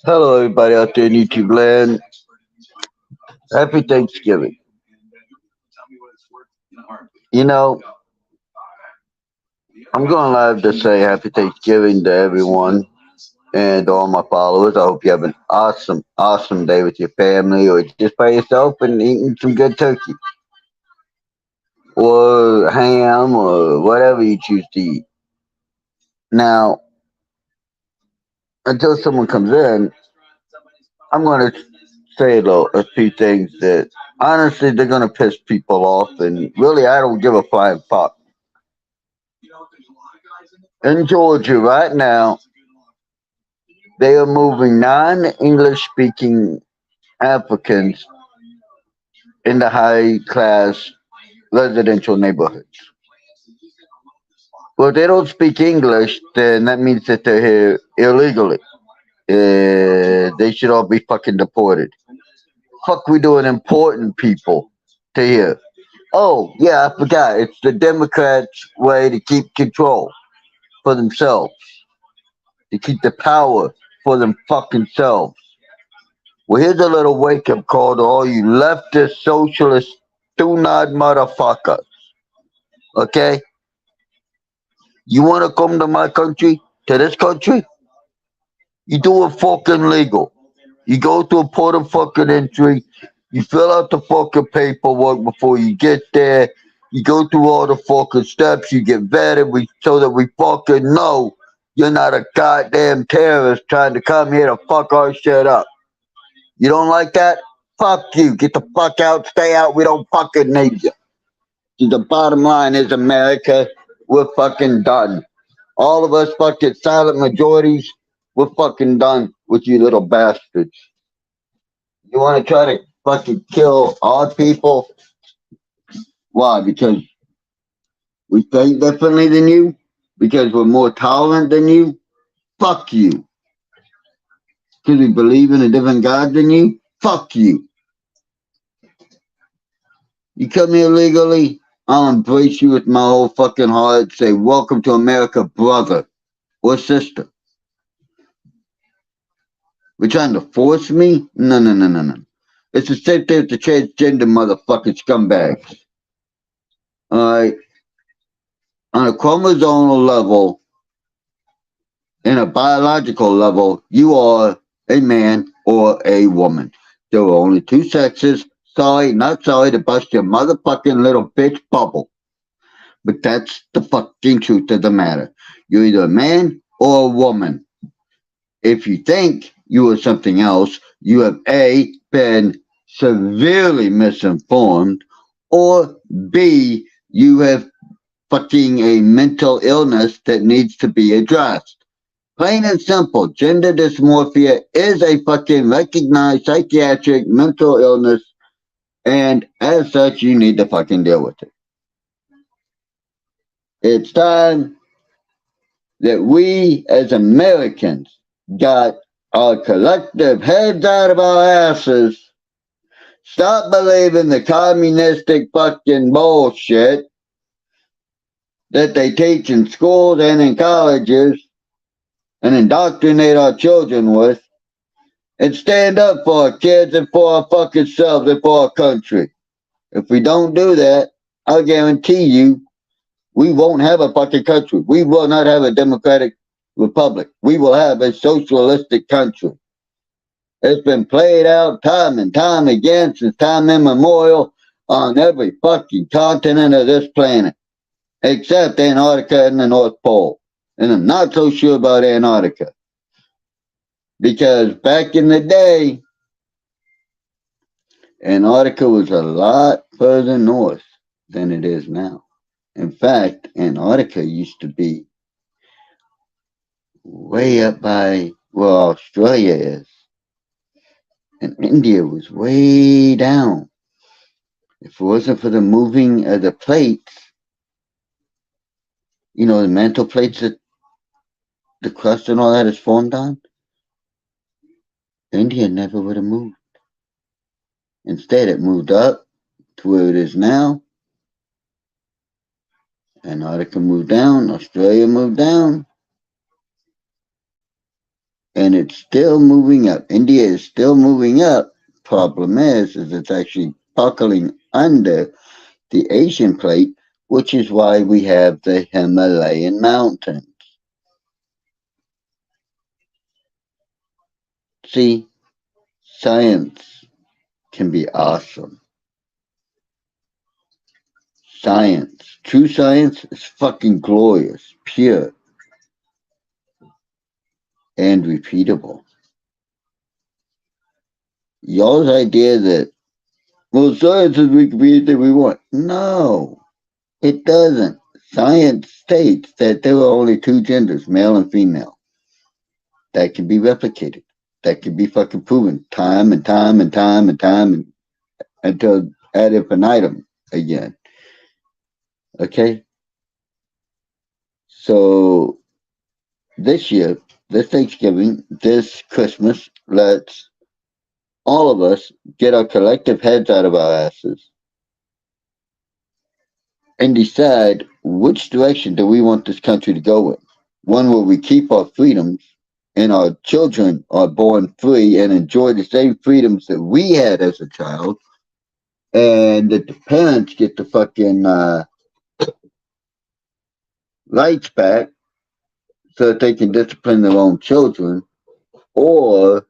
Hello, everybody out there in YouTube land. Happy Thanksgiving. You know, I'm going live to say Happy Thanksgiving to everyone and all my followers. I hope you have an awesome, awesome day with your family or just by yourself and eating some good turkey or ham or whatever you choose to eat. Now, until someone comes in, I'm going to say a few things that honestly they're going to piss people off, and really I don't give a flying fuck. In Georgia right now, they are moving non-English speaking Africans into high class residential neighborhoods. Well, if they don't speak English, then that means that they're here illegally. They should all be fucking deported. Fuck, we doing important people to here. Oh, yeah, I forgot. It's the Democrats' way to keep control for themselves, to keep the power for them fucking selves. Well, here's a little wake up call to all you leftist, socialist, do not motherfuckers. Okay? You want to come to my country, to this country? You do it fucking legal. You go to a port of fucking entry. You fill out the fucking paperwork before you get there. You go through all the fucking steps. You get vetted so that we fucking know you're not a goddamn terrorist trying to come here to fuck our shit up. You don't like that? Fuck you. Get the fuck out. Stay out. We don't fucking need you. The bottom line is, America, we're fucking done. All of us fucking silent majorities, we're fucking done with you little bastards. You want to try to fucking kill our people? Why? Because we think differently than you? Because we're more tolerant than you? Fuck you. Because we believe in a different God than you? Fuck you. You come here legally, I'll embrace you with my whole fucking heart. Say, welcome to America, brother or sister. We're trying to force me? No, no, no, no, no. It's the same thing with the transgender motherfucking scumbags. Alright? On a chromosomal level, in a biological level, you are a man or a woman. There are only two sexes. Sorry, not sorry to bust your motherfucking little bitch bubble. But that's the fucking truth of the matter. You're either a man or a woman. If you think you are something else, you have A, been severely misinformed, or B, you have fucking a mental illness that needs to be addressed. Plain and simple, gender dysmorphia is a fucking recognized psychiatric mental illness, and as such, you need to fucking deal with it. It's time that we as Americans got our collective heads out of our asses, stop believing the communistic fucking bullshit that they teach in schools and in colleges and indoctrinate our children with, and stand up for our kids and for our fucking selves and for our country. If we don't do that, I'll guarantee you we won't have a fucking country. We will not have a democratic republic. We will have a socialistic country. It's been played out time and time again since time immemorial on every fucking continent of this planet, except Antarctica and the North Pole. And I'm not so sure about Antarctica. Because back in the day, Antarctica was a lot further north than it is now. In fact, Antarctica used to be way up by where Australia is. And India was way down. If it wasn't for the moving of the plates, the mantle plates that the crust and all that is formed on, India never would have moved. Instead, it moved up to where it is now. Antarctica moved down, Australia moved down, and it's still moving up. India is still moving up. Problem is it's actually buckling under the Asian plate, which is why we have the Himalayan mountains. See, science can be awesome. Science, true science is fucking glorious, pure, and repeatable. Y'all's idea that, well, science is we can be anything we want. No, it doesn't. Science states that there are only two genders, male and female. That can be replicated. That can be fucking proven time and time and time and time and until ad infinitum again. Okay? So this year, this Thanksgiving, this Christmas, let's all of us get our collective heads out of our asses and decide which direction do we want this country to go in. One where we keep our freedoms and our children are born free and enjoy the same freedoms that we had as a child, and that the parents get the fucking rights back so that they can discipline their own children, or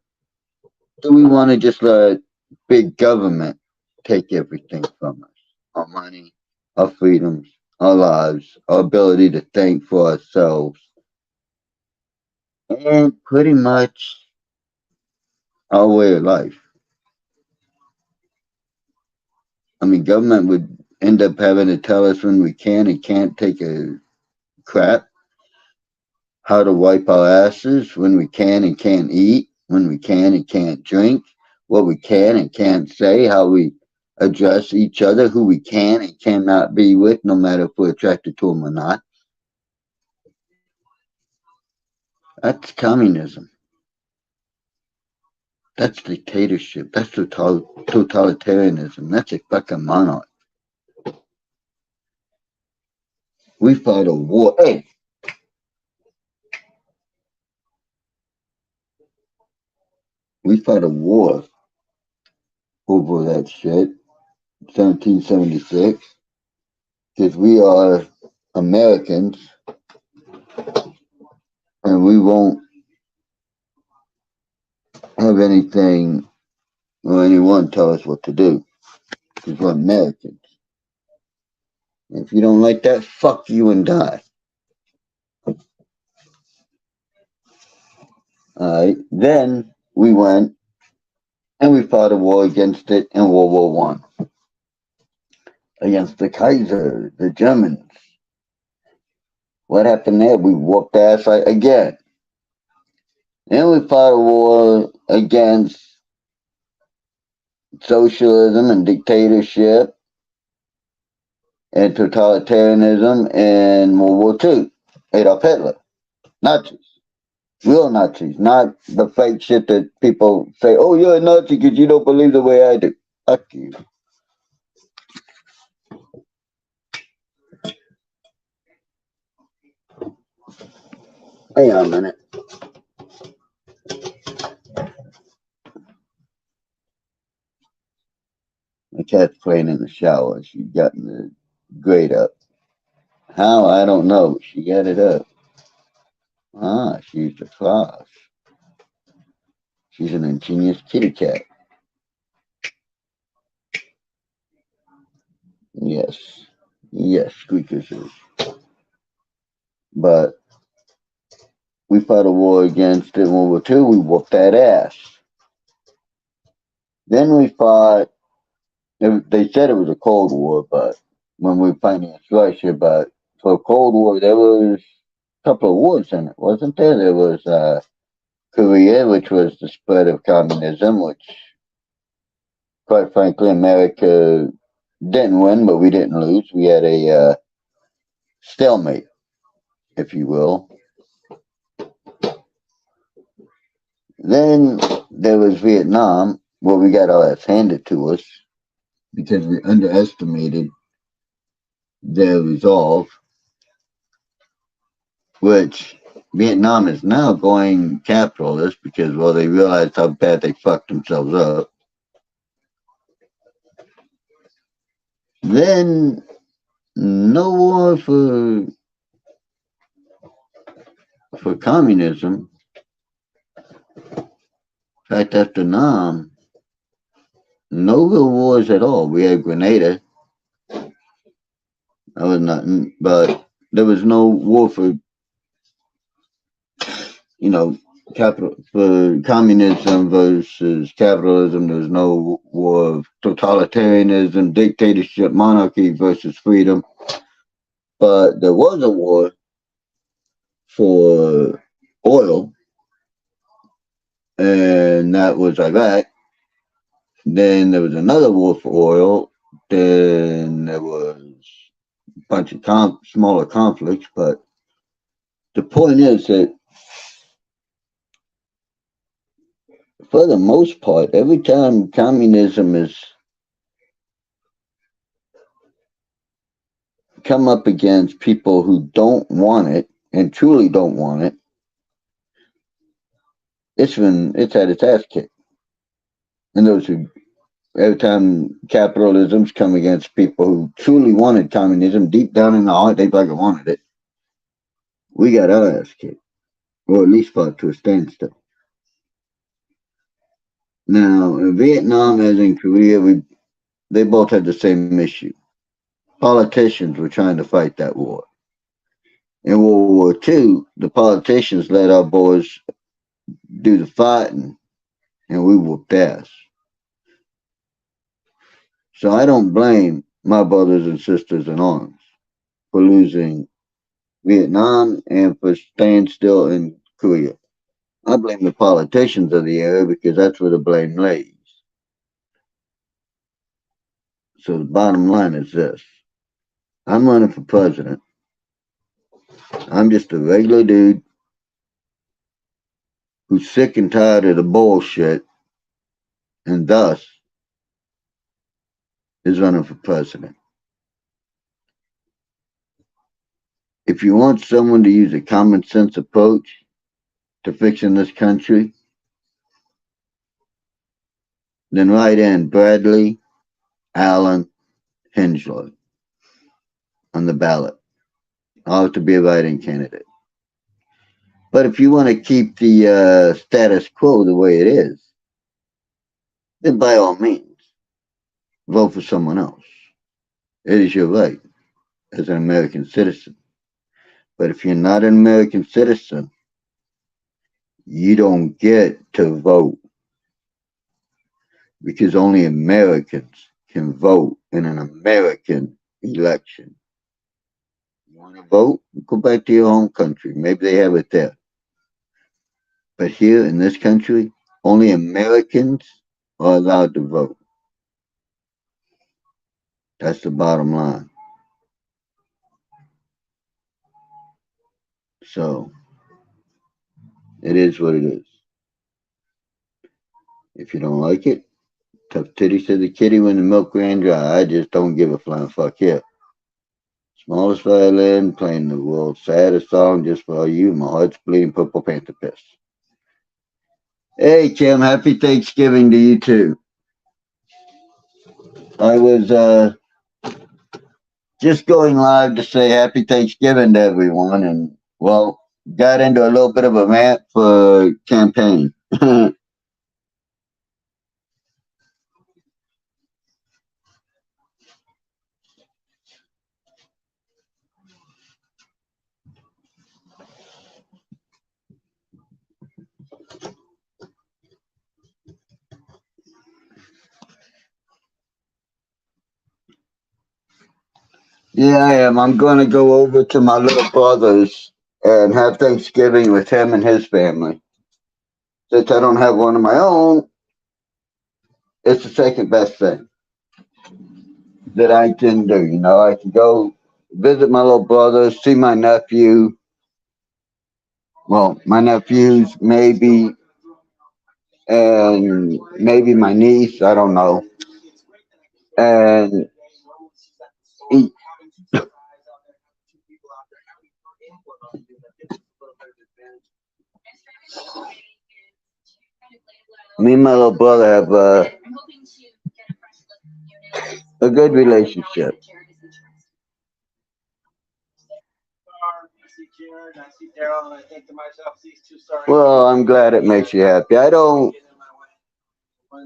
do we want to just let big government take everything from us? Our money, our freedoms, our lives, our ability to think for ourselves, and pretty much our way of life. I mean, government would end up having to tell us when we can and can't take a crap, how to wipe our asses, when we can and can't eat, when we can and can't drink, what we can and can't say, how we address each other, who we can and cannot be with, no matter if we're attracted to them or not. That's communism. That's dictatorship. That's totalitarianism. That's a fucking monarch. We fought a war. Hey, we fought a war over that shit, 1776, because we are Americans and we won't have anything or anyone tell us what to do, because we're Americans. If you don't like that, fuck you and die. Alright, then we went and we fought a war against it in World War One. Against the Kaiser, the Germans. What happened there? We whooped ass again. Then we fought a war against socialism and dictatorship and totalitarianism in World War II. Adolf Hitler. Nazis. Real Nazis. Not the fake shit that people say, oh, you're a Nazi because you don't believe the way I do. Fuck you. Hang on a minute. My cat's playing in the shower. She's gotten the grate up. How? I don't know. She got it up. Ah, she's the class. She's an ingenious kitty cat. Yes. Yes, Squeakers is. But we fought a war against it in World War II. We whooped that ass. Then we fought, they said it was a Cold War, but when we financed Russia, but for Cold War, there was a couple of wars in it, wasn't there? There was Korea, which was the spread of communism, which, quite frankly, America didn't win, but we didn't lose. We had a stalemate, if you will. Then there was Vietnam, where we got our ass handed to us because we underestimated their resolve. which Vietnam is now going capitalist because, well, they realized how bad they fucked themselves up. Then no war for communism. In fact, after Nam, no real wars at all. We had Grenada. That was nothing, but there was no war for capital for communism versus capitalism. There was no war of totalitarianism, dictatorship, monarchy versus freedom. But there was a war for oil, and that was Iraq. Then there was another war for oil. Then there was a bunch of smaller conflicts. But the point is that for the most part, every time communism has come up against people who don't want it and truly don't want it, it's had its ass kicked. And those who every time capitalism's come against people who truly wanted communism, deep down in the heart, they fucking wanted it. We got our ass kicked, or at least fought to a standstill. Now, in Vietnam as in Korea, they both had the same issue. Politicians were trying to fight that war. In World War II, the politicians let our boys do the fighting, and we whooped ass. So I don't blame my brothers and sisters in arms for losing Vietnam and for staying still in Korea. I blame the politicians of the area because that's where the blame lays. So the bottom line is this. I'm running for president. I'm just a regular dude who's sick and tired of the bullshit and thus is running for president. If you want someone to use a common sense approach to fixing this country, then write in Bradley Allen Henslow on the ballot. I'll have to be a write-in candidate. But if you want to keep the status quo the way it is, then by all means, vote for someone else. It is your right as an American citizen. But if you're not an American citizen, you don't get to vote because only Americans can vote in an American election. You want to vote? Go back to your home country. Maybe they have it there. But here in this country, only Americans are allowed to vote. That's the bottom line. So, it is what it is. If you don't like it, tough titty to the kitty when the milk ran dry. I just don't give a flying fuck here. Smallest violin playing the world's saddest song just for you. My heart's bleeding purple panther piss. Hey Kim, happy Thanksgiving to you too. I was just going live to say happy Thanksgiving to everyone and well, got into a little bit of a rant for campaign. Yeah, I am. I'm going to go over to my little brother's and have Thanksgiving with him and his family. Since I don't have one of my own, it's the second best thing that I can do. You know, I can go visit my little brother, see my nephew. Well, my nephews, maybe, and maybe my niece. I don't know. And eat. Me and my little brother have a good relationship. Well, I'm glad it makes you happy. I don't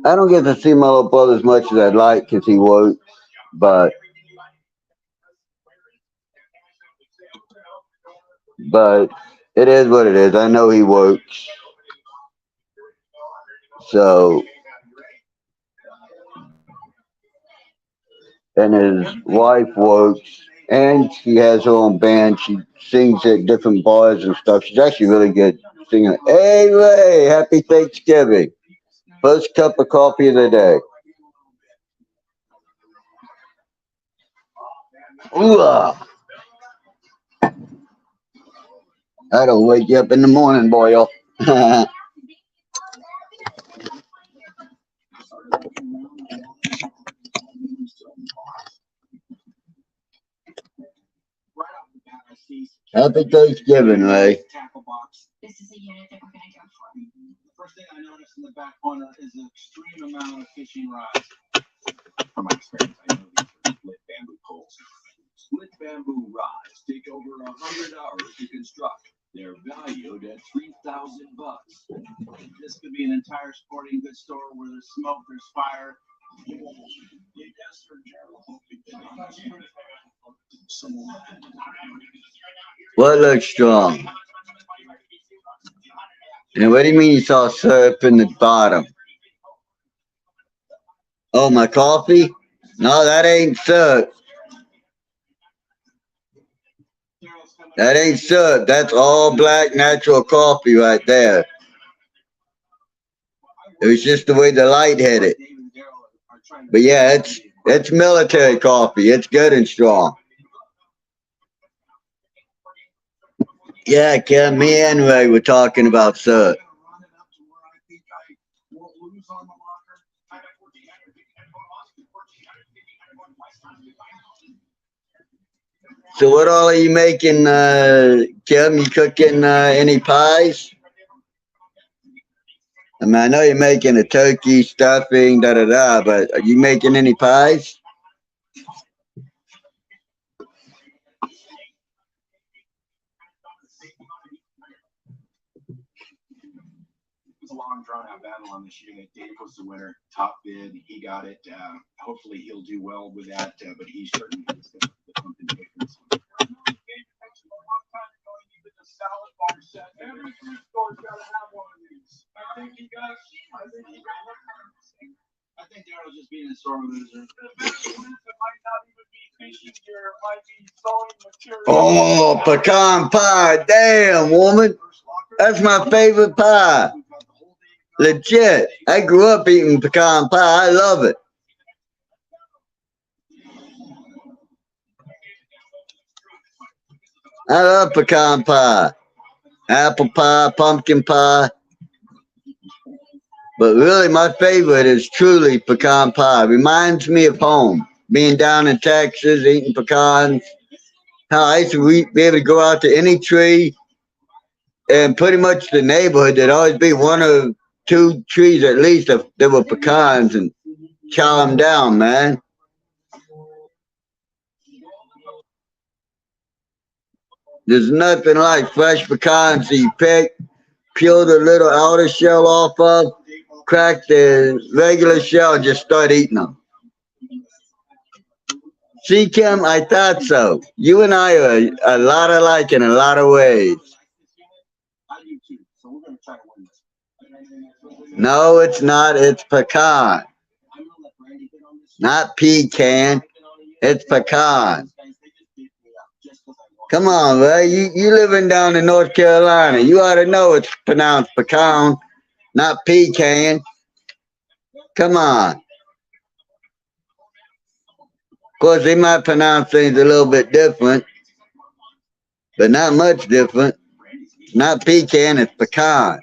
get to see my little brother as much as I'd like because he works, but but it is what it is. I know he works, so and his wife works, and she has her own band. She sings at different bars and stuff. She's actually really good singer. Hey Ray, happy Thanksgiving! First cup of coffee of the day. Ooh, that'll wake you up in the morning, boy. Happy Thanksgiving, Ray. What looks strong? And what do you mean you saw syrup in the bottom? Oh, my coffee? No, that ain't syrup. That ain't syrup. That's all black natural coffee right there. It was just the way the light hit it. But yeah, it's military coffee. It's good and strong. Yeah, Kim, me and Ray were talking about syrup. So what all are you making, Kim? You cooking any pies? I mean, I know you're making a turkey stuffing, da da da, but are you making any pies? Oh, pecan pie. Damn, woman. That's my favorite pie. Legit. I grew up eating pecan pie. I love it. I love pecan pie. Apple pie, pumpkin pie. But really, my favorite is truly pecan pie. Reminds me of home. Being down in Texas, eating pecans. How I used to be able to go out to any tree and pretty much the neighborhood, there'd always be one or two trees at least that were pecans and chow them down, man. There's nothing like fresh pecans that you pick, peel the little outer shell off of, crack the regular shell, and just start eating them. See, Kim, I thought so. You and I are a lot alike in a lot of ways. No, it's not. It's pecan, not pecan. It's pecan. Come on, Ray. You living down in North Carolina. You ought to know it's pronounced pecan, not pecan. Come on. Of course, they might pronounce things a little bit different, but not much different. It's not pecan, it's pecan.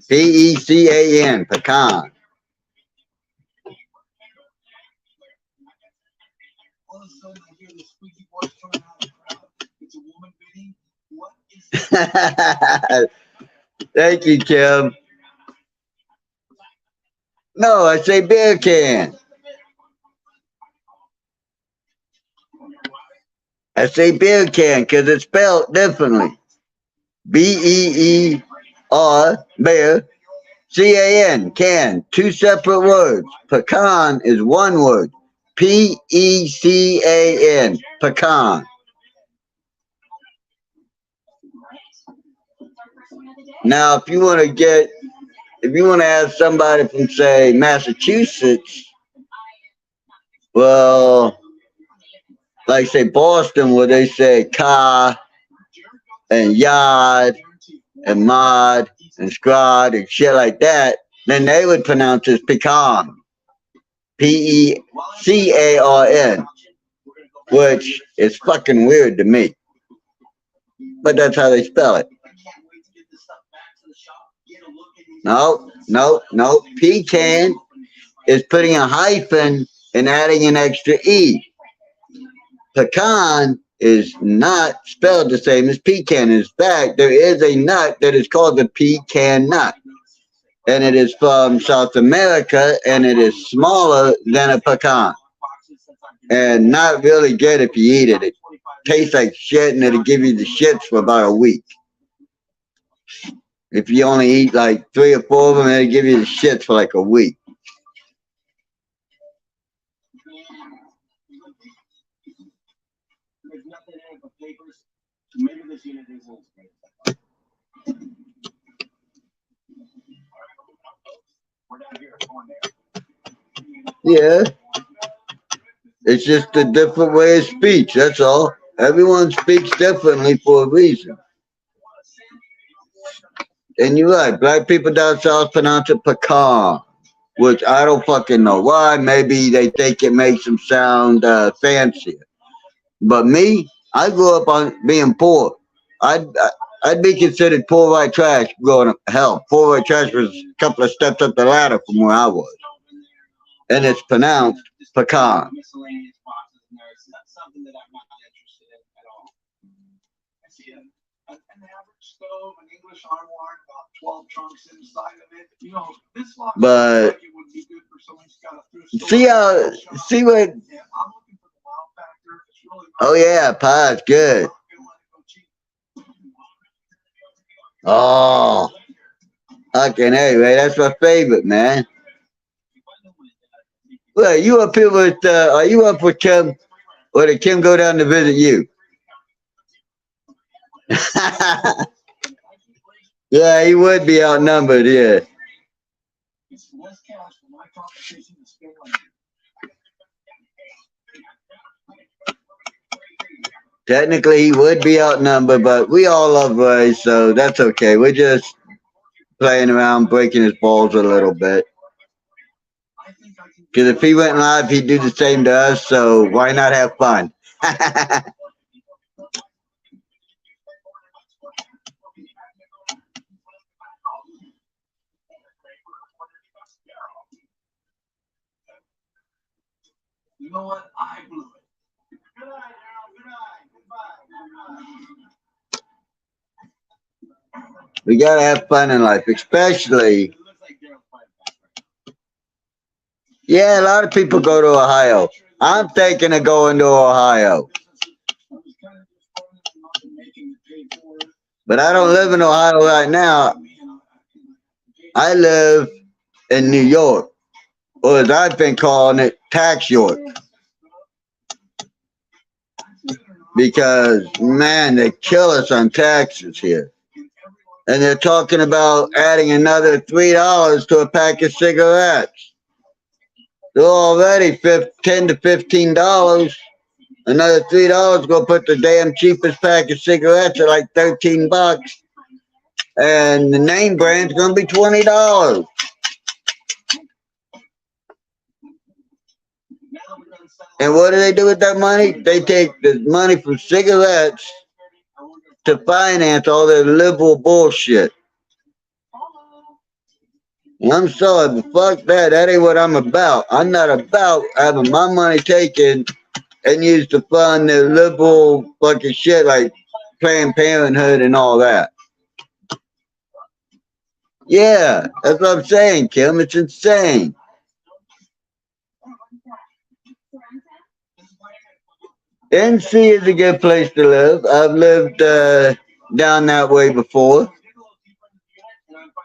Pecan, pecan. Thank you, Kim. No, I say beer can. I say beer can because it's spelled differently. B-E-E-R, beer, C-A-N, can. Two separate words. Pecan is one word. P-E-C-A-N, pecan. Now, if you want to ask somebody from, say, Massachusetts, well, like, say, Boston, where they say car and yard and mod and scrod and shit like that, then they would pronounce it pecan. Pecan, which is fucking weird to me. But that's how they spell it. No, no, no. Pecan is putting a hyphen and adding an extra E. Pecan is not spelled the same as pecan. In fact, there is a nut that is called the pecan nut. And it is from South America, and it is smaller than a pecan. And not really good if you eat it. It tastes like shit, and it'll give you the shits for about a week. If you only eat like 3 or 4 of them, it'll give you the shits for like a week. Yeah. It's just a different way of speech, that's all. Everyone speaks differently for a reason. And you're right, black people down south pronounce it pecan, which I don't fucking know why. Maybe they think it makes them sound fancier. But me, I grew up on being poor. I'd I'd be considered poor white trash growing up. Hell, poor white trash was a couple of steps up the ladder from where I was, and it's pronounced pecan. But see how see what? Oh yeah, pie's good. Oh, okay, anyway, that's my favorite, man. Well, you up here with? Are you up with Kim? Or did Kim go down to visit you? Yeah, he would be outnumbered. Yeah. Technically, he would be outnumbered, but we all love Ray, so that's okay. We're just playing around, breaking his balls a little bit. Because if he went live, he'd do the same to us, so why not have fun? We gotta have fun in life, especially. Yeah, a lot of people go to Ohio. I'm thinking of going to Ohio, but I don't live in Ohio right now. I live in New York, or as I've been calling it, Tax York. Because, man, they kill us on taxes here. And they're talking about adding another $3 to a pack of cigarettes. They're already 10 to $15. Another $3 go put the damn cheapest pack of cigarettes at like $13. And the name brand's gonna be $20. And what do they do with that money? They take the money from cigarettes to finance all their liberal bullshit. And I'm sorry, but fuck that. That ain't what I'm about. I'm not about having my money taken and used to fund their liberal fucking shit like Planned Parenthood and all that. Yeah, that's what I'm saying, Kim. It's insane. NC is a good place to live. I've lived down that way before,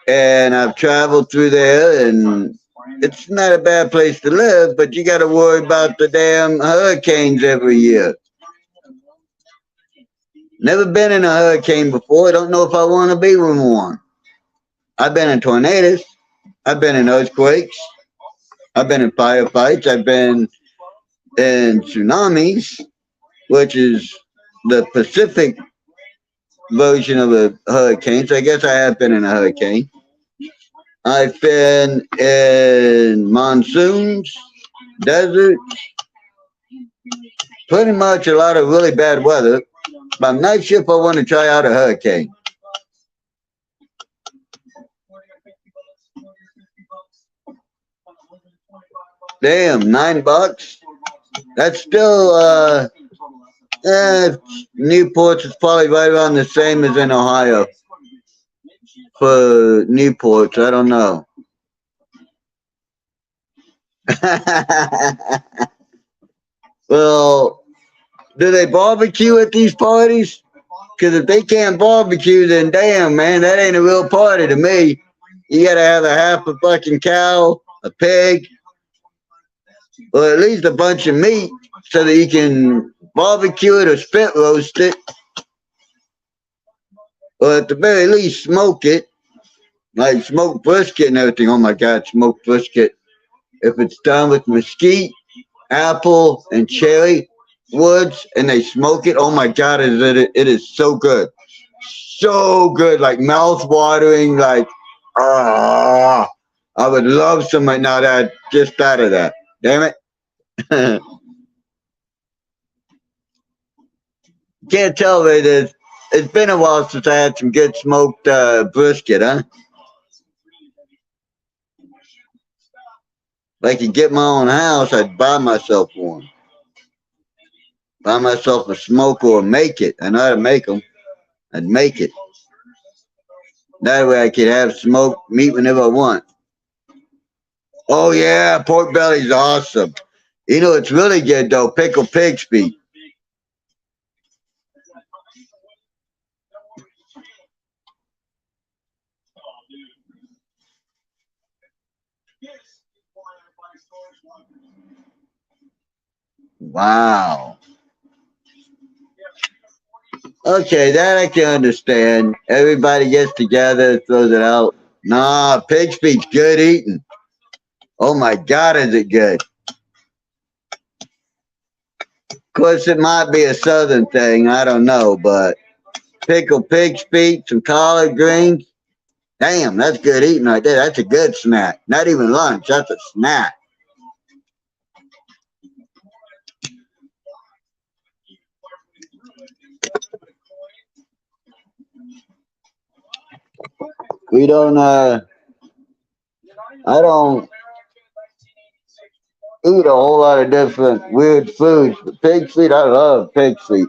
and I've traveled through there, and it's not a bad place to live, but you got to worry about the damn hurricanes every year. Never been in a hurricane before. I don't know if I want to be in one. I've been in tornadoes. I've been in earthquakes. I've been in firefights. I've been in tsunamis, which is the Pacific version of a hurricane. So I guess I have been in a hurricane. I've been in monsoons, deserts, pretty much a lot of really bad weather. But I'm not sure if I want to try out a hurricane. Damn, $9. That's still Newport's is probably right around the same as in Ohio for Newport's. I don't know. Well, do they barbecue at these parties? Because if they can't barbecue, then damn, man, that ain't a real party to me. You gotta have a half a fucking cow, a pig, or at least a bunch of meat so that you can barbecue it or spit roast it, or at the very least smoke it, like smoked brisket and everything. Oh my God, smoked brisket. If it's done with mesquite, apple, and cherry woods, and they smoke it, oh my God, it is so good. So good, like mouth watering, like, ah. I would love some right now that just out of that. Damn it. Can't tell me this. It's been a while since I had some good smoked brisket, huh? If I could get my own house, I'd buy myself one. Buy myself a smoker or make it. I know how to make them. I'd make it. That way I could have smoked meat whenever I want. Oh yeah, pork belly's awesome. You know it's really good though, pickled pig's feet. Wow. Okay, that I can understand. Everybody gets together, throws it out. Nah, pig's feet's good eating. Oh my God, is it good? Of course, it might be a southern thing. I don't know, but pickled pig's feet, some collard greens. Damn, that's good eating right there. That's a good snack. Not even lunch. That's a snack. We don't. I don't eat a whole lot of different weird foods. But pig's feet, I love pig's feet.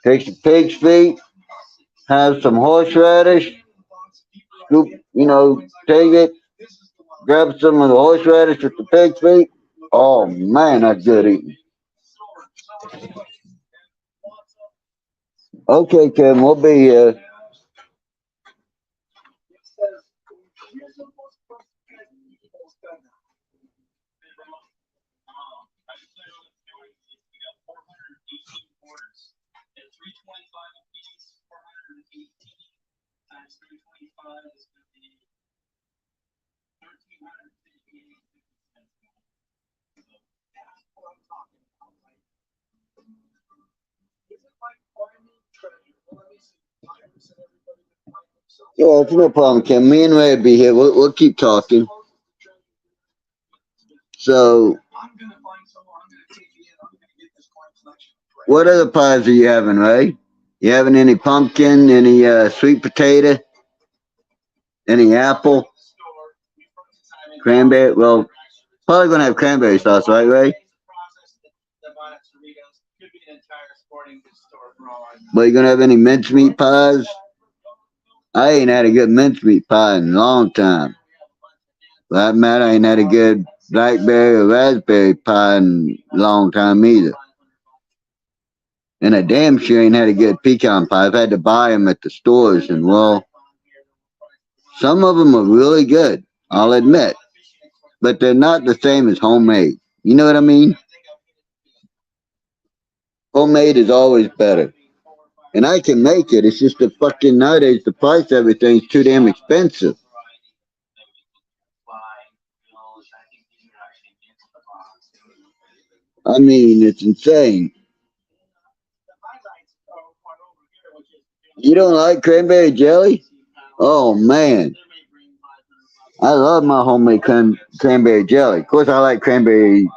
Take some pig's feet, have some horseradish, scoop, take it, grab some of the horseradish with the pig's feet. Oh man, that's good eating. Okay, Kim, we'll be here. Yeah, it's no problem, Kim. Me and Ray will be here. We'll keep talking. So, what other pies are you having, Ray? You having any pumpkin, any sweet potato, any apple, cranberry? Well, probably gonna have cranberry sauce, right, Ray? But you gonna have any mincemeat pies? I ain't had a good mincemeat pie in a long time. For that matter, I ain't had a good blackberry or raspberry pie in a long time either. And I damn sure ain't had a good pecan pie. I've had to buy them at the stores, and well, some of them are really good, I'll admit, but they're not the same as homemade. You know what I mean? Homemade is always better. And I can make it. It's just the fucking nowadays the price of everything's too damn expensive. I mean, it's insane. You don't like cranberry jelly? Oh man, I love my homemade cranberry jelly. Of course, I like cranberry.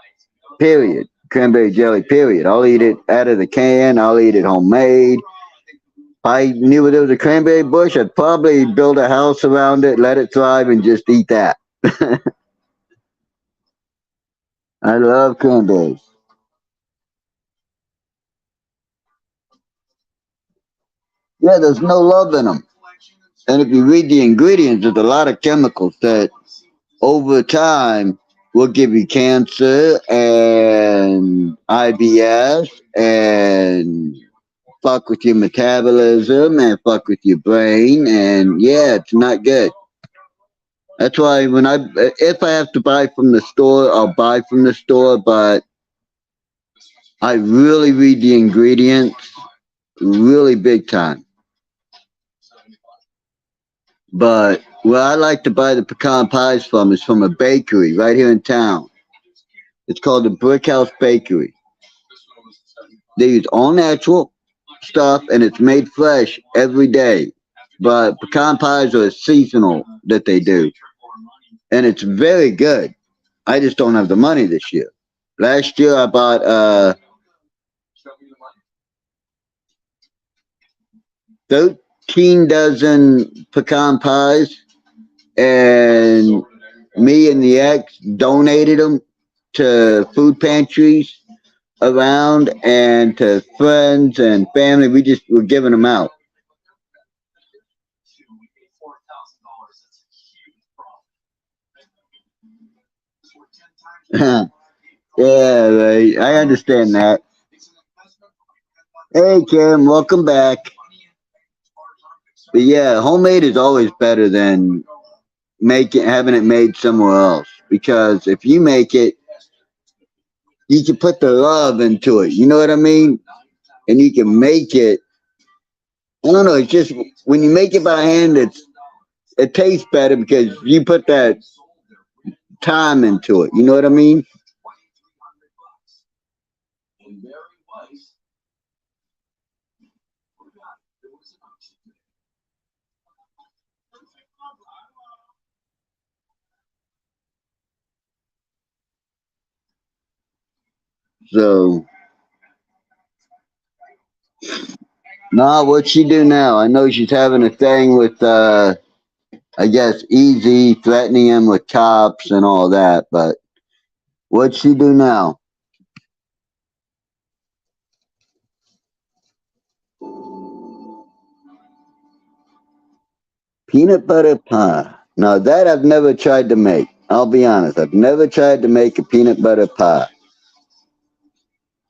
Period. Cranberry jelly. Period. I'll eat it out of the can. I'll eat it homemade. If I knew there was a cranberry bush, I'd probably build a house around it, let it thrive, and just eat that. I love cranberries. Yeah, there's no love in them. And if you read the ingredients, there's a lot of chemicals that over time will give you cancer and IBS and fuck with your metabolism and fuck with your brain. And yeah, it's not good. That's why if I have to buy from the store, I'll buy from the store, but I really read the ingredients really big time. But where I like to buy the pecan pies from is from a bakery right here in town. It's called the Brick House Bakery. They use all natural stuff and it's made fresh every day. But pecan pies are seasonal that they do. And it's very good. I just don't have the money this year. Last year I bought 13 dozen pecan pies and me and the ex donated them to food pantries around and to friends and family. We just were giving them out. Yeah, right. I understand that. Hey, Kim, welcome back. But yeah, homemade is always better than having it made somewhere else because if you make it, you can put the love into it. You know what I mean? And you can make it. I don't know. It's just when you make it by hand, it tastes better because you put that time into it. You know what I mean? So, nah, what she do now? I know she's having a thing with, I guess, Easy threatening him with cops and all that. But what she do now? Peanut butter pie. Now that I've never tried to make. I'll be honest. I've never tried to make a peanut butter pie.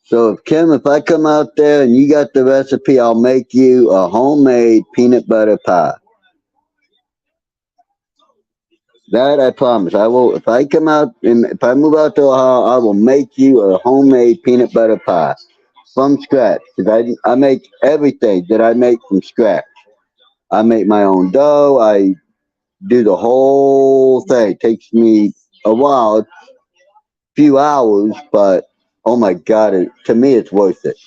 So if Kim, if I come out there and you got the recipe, I'll make you a homemade peanut butter pie. That I promise. I will. If I come out and if I move out to Ohio, I will make you a homemade peanut butter pie from scratch. Because I make everything that I make from scratch. I make my own dough. I do the whole thing. It takes me a while, a few hours, but oh my god, to me it's worth it.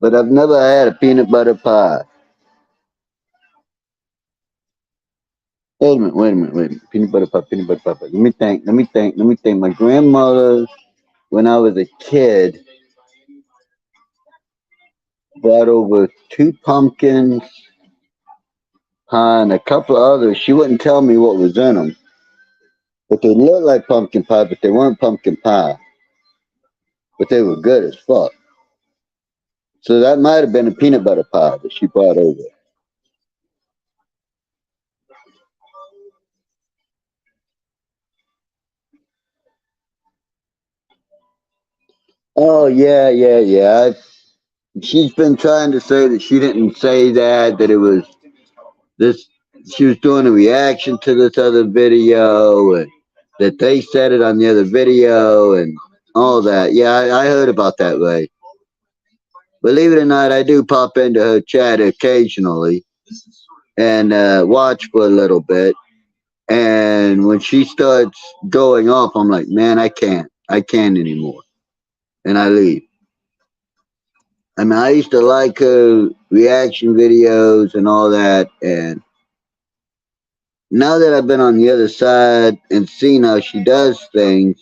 But I've never had a peanut butter pie. Wait a minute, wait a minute, wait a minute. Peanut butter pie, peanut butter pie. Let me think, let me think, let me think. My grandmother, when I was a kid, brought over two pumpkins pie and a couple of others. She wouldn't tell me what was in them, but they looked like pumpkin pie, but they weren't pumpkin pie. But they were good as fuck. So that might have been a peanut butter pie that she brought over. Oh yeah, yeah, yeah. She's been trying to say that she didn't say that. That it was this. She was doing a reaction to this other video, and that they said it on the other video, and all that. Yeah, I heard about that, Ray. Believe it or not, I do pop into her chat occasionally and watch for a little bit. And when she starts going off, I'm like, man, I can't anymore, and I leave. I mean, I used to like her reaction videos and all that, and now that I've been on the other side and seen how she does things,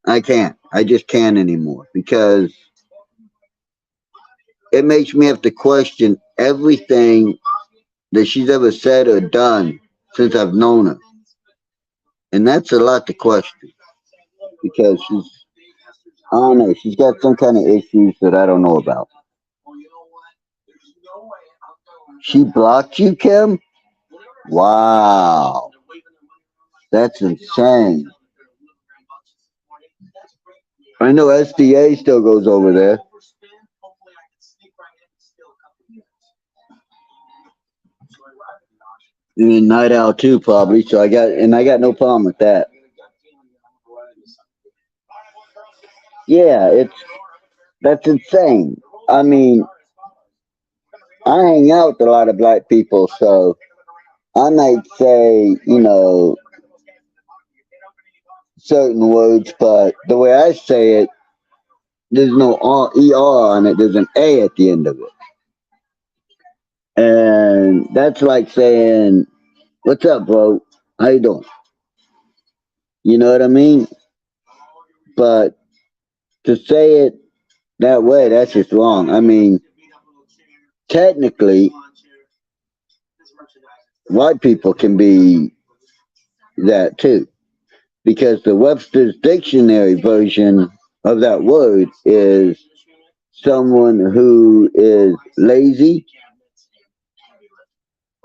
I can't. I just can't anymore because it makes me have to question everything that she's ever said or done since I've known her. And that's a lot to question because I don't know, she's got some kind of issues that I don't know about. She blocked you, Kim? Wow, that's insane. I know SDA still goes over there. And Night Owl too, probably. So I got no problem with that. Yeah, that's insane. I mean, I hang out with a lot of black people, so I might say, certain words, but the way I say it, there's no ER on it, there's an A at the end of it. And that's like saying, what's up, bro? How you doing? You know what I mean? But to say it that way, that's just wrong. I mean, technically, white people can be that too. Because the Webster's Dictionary version of that word is someone who is lazy,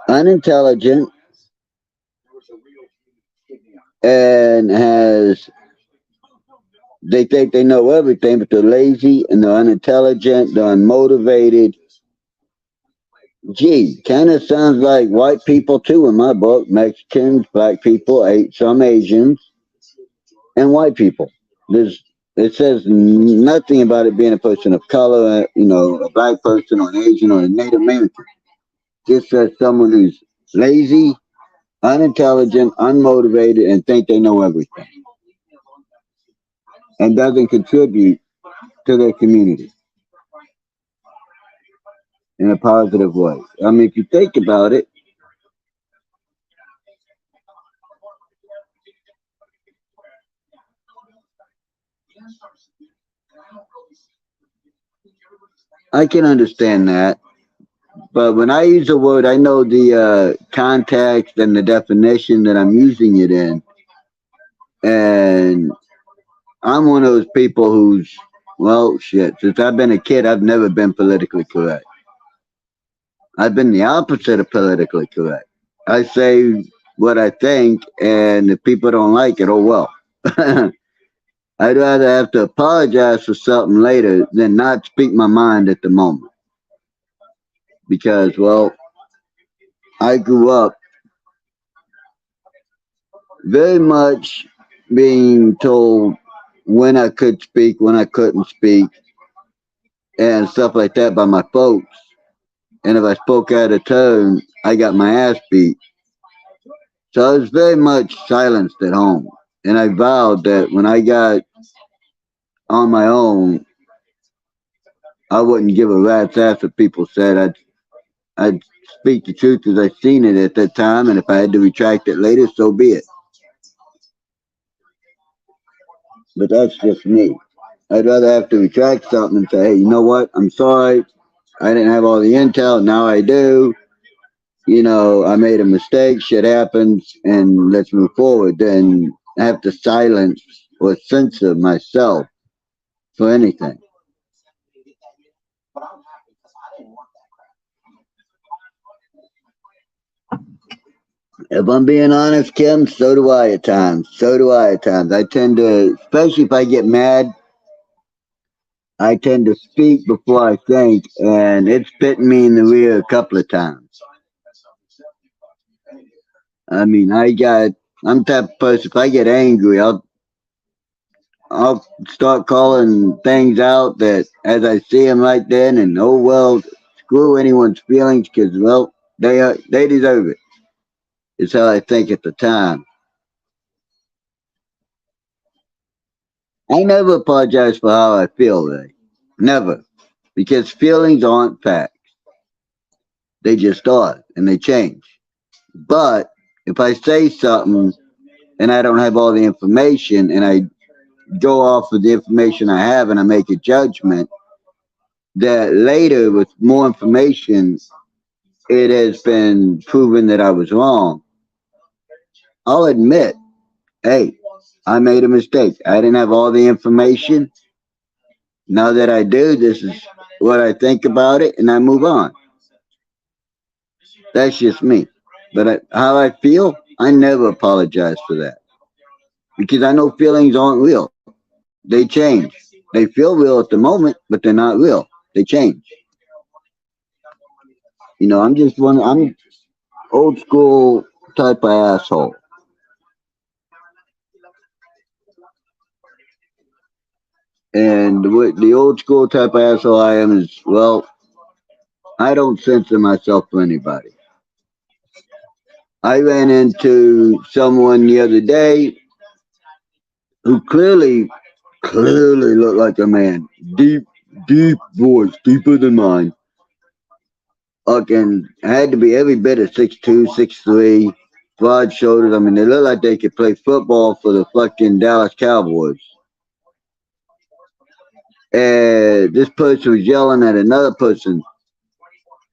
unintelligent, and they think they know everything, but they're lazy and they're unintelligent, they're unmotivated. Gee, kind of sounds like white people too in my book. Mexicans, black people, some Asians, and white people. There's it says nothing about it being a person of color, a black person or an Asian or a Native American. Just says someone who's lazy, unintelligent, unmotivated, and think they know everything, and doesn't contribute to their community in a positive way. I mean, if you think about it, I can understand that. But when I use a word, I know the context and the definition that I'm using it in. And I'm one of those people who's, well, shit, since I've been a kid, I've never been politically correct. I've been the opposite of politically correct. I say what I think, and if people don't like it, oh well. I'd rather have to apologize for something later than not speak my mind at the moment. Because, well, I grew up very much being told when I could speak, when I couldn't speak, and stuff like that by my folks. And if I spoke out of turn, I got my ass beat. So I was very much silenced at home. And I vowed that when I got on my own, I wouldn't give a rat's ass what people said. I'd speak the truth as I seen it at that time, and if I had to retract it later, so be it. But that's just me. I'd rather have to retract something and say, hey, you know what? I'm sorry. I didn't have all the intel. Now I do. I made a mistake. Shit happens, and let's move forward. Then I have to silence or censor myself for anything. If I'm being honest, Kim, so do I at times. So do I at times. I tend to, especially if I get mad, I tend to speak before I think, and it's bitten me in the rear a couple of times. I mean, I'm the type of person, if I get angry, I'll start calling things out that as I see them right then, and oh well, screw anyone's feelings, because well, they deserve it. It's how I think at the time. I never apologize for how I feel, Ray. Never. Because feelings aren't facts. They just are, and they change. But if I say something and I don't have all the information, and I go off of the information I have and I make a judgment, that later with more information, it has been proven that I was wrong, I'll admit, hey, I made a mistake. I didn't have all the information. Now that I do, this is what I think about it, and I move on. That's just me. But how I feel, I never apologize for that because I know feelings aren't real. They change. They feel real at the moment, but they're not real. They change. I'm old school type of asshole. And what the old school type of asshole I am is, well, I don't censor myself for anybody. I ran into someone the other day who clearly looked like a man. Deep voice, deeper than mine. Fucking had to be every bit of 6'2", 6'3", broad shoulders. I mean, they look like they could play football for the fucking Dallas Cowboys. And this person was yelling at another person.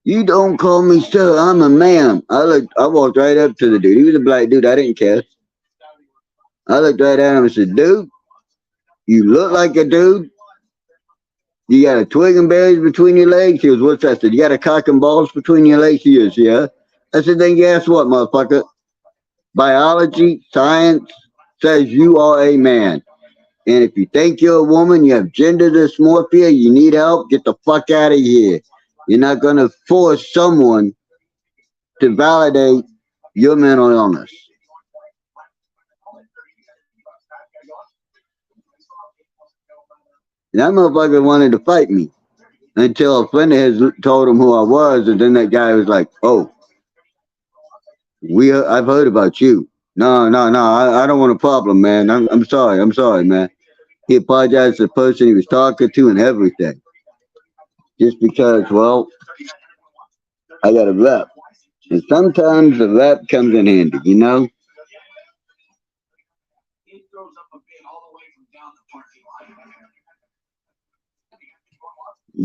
You don't call me sir, I'm a ma'am. I walked right up to the dude. He was a black dude. I didn't care. I looked right at him and said, dude, you look like a dude. You got a twig and berries between your legs? He goes, what's that? I said, you got a cock and balls between your legs? He goes, yeah. I said, then guess what, motherfucker? Biology, science says you are a man. And if you think you're a woman, you have gender dysmorphia, you need help, get the fuck out of here. You're not going to force someone to validate your mental illness. That motherfucker wanted to fight me until a friend of his told him who I was, and then that guy was like, "Oh, I've heard about you. No, I don't want a problem, man. I'm sorry, man." He apologized to the person he was talking to and everything, just because, well, I got a rep, and sometimes the rep comes in handy, you know.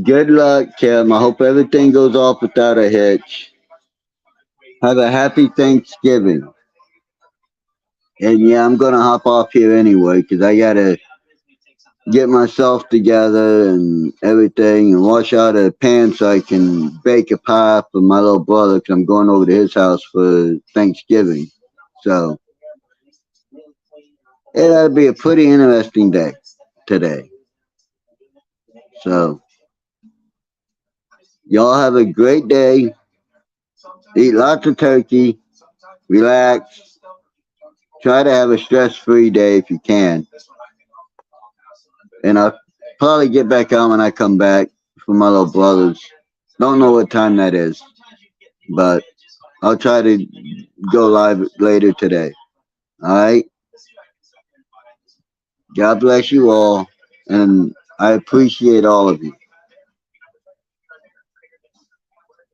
Good luck, Kim. I hope everything goes off without a hitch. Have a happy Thanksgiving. And yeah, I'm gonna hop off here anyway because I gotta get myself together and everything and wash out a pan so I can bake a pie for my little brother because I'm going over to his house for Thanksgiving. So it'll be a pretty interesting day today. So y'all have a great day. Eat lots of turkey. Relax. Try to have a stress-free day if you can. And I'll probably get back on when I come back for my little brothers. Don't know what time that is, but I'll try to go live later today. All right. God bless you all, and I appreciate all of you.